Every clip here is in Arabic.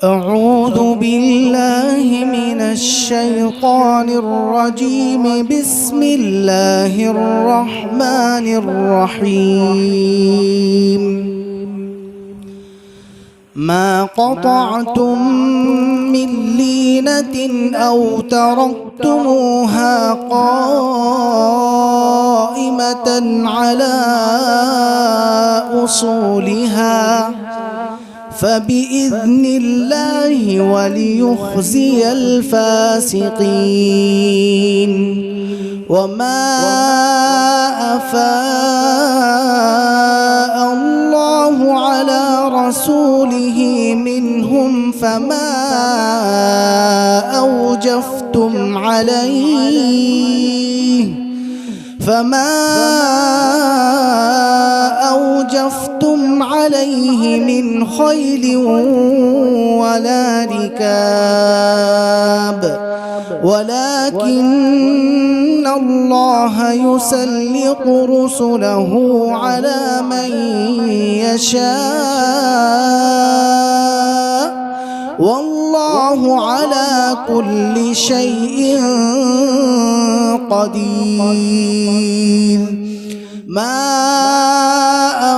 أعوذ بالله من الشيطان الرجيم. بسم الله الرحمن الرحيم. ما قطعتم من لينة أو تركتموها قائمة على أصولها فبإذن الله وليخزي الفاسقين. وما أفاء الله على رسوله منهم فما أوجفتم عليه من خيل ولا ركاب، ولكن الله يسلط رسله على من يشاء والله على كل شيء قدير. ما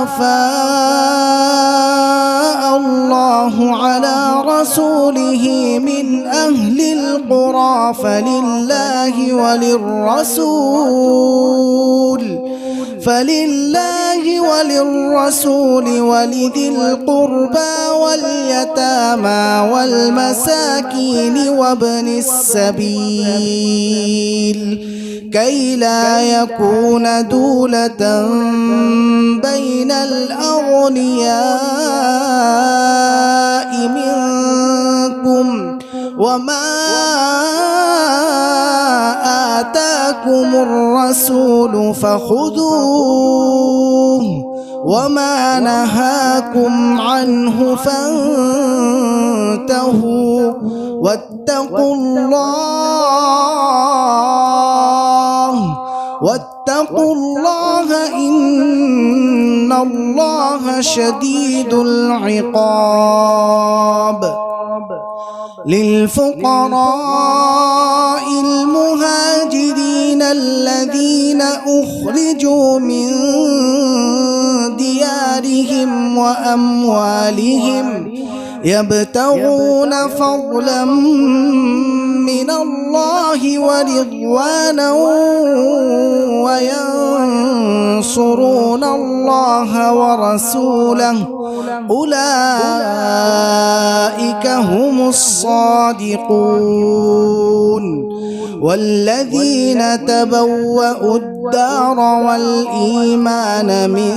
أفاء الله على رسوله من أهل القرى فلله وللرسول ولذي القربى واليتامى والمساكين وابن السبيل كي لا يكون دولة بين الأغنياء منكم. وما آتاكم الرسول فخذوه وما نهاكم عنه فانتهوا واتقوا الله إن الله شديد العقاب. للفقراء المهاجرين الذين أخرجوا من ديارهم وأموالهم يبتغون فضلا من الله ورضوانا وينصرون الله ورسوله أولئك هم الصادقون. والذين تبوأوا الدار والإيمان من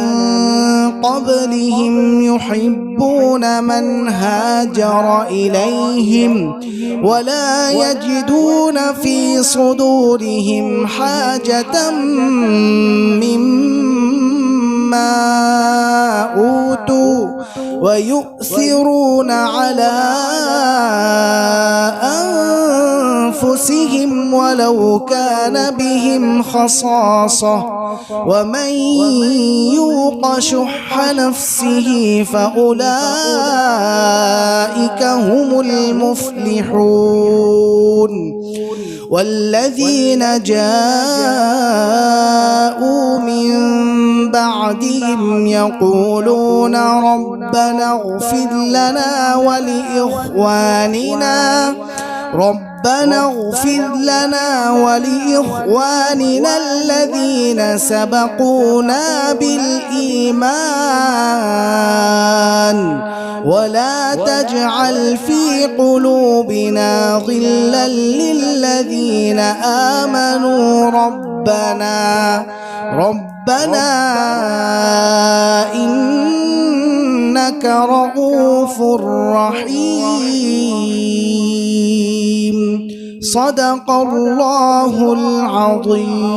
قبلهم يحبون من هاجر إليهم ولا يجدون في صدورهم حاجة مما أوتوا ويؤثرون على أنفسهم ولو كان بهم خصاصة ومن يوق شح نفسه فأولئك هم المفلحون. والذين جاءوا من بعدهم يقولون ربنا اغفر لنا ولإخواننا الذين سبقونا بالإيمان ولا تجعل في قلوبنا غلا للذين آمنوا ربنا إنك رؤوف رحيم. صدق الله العظيم.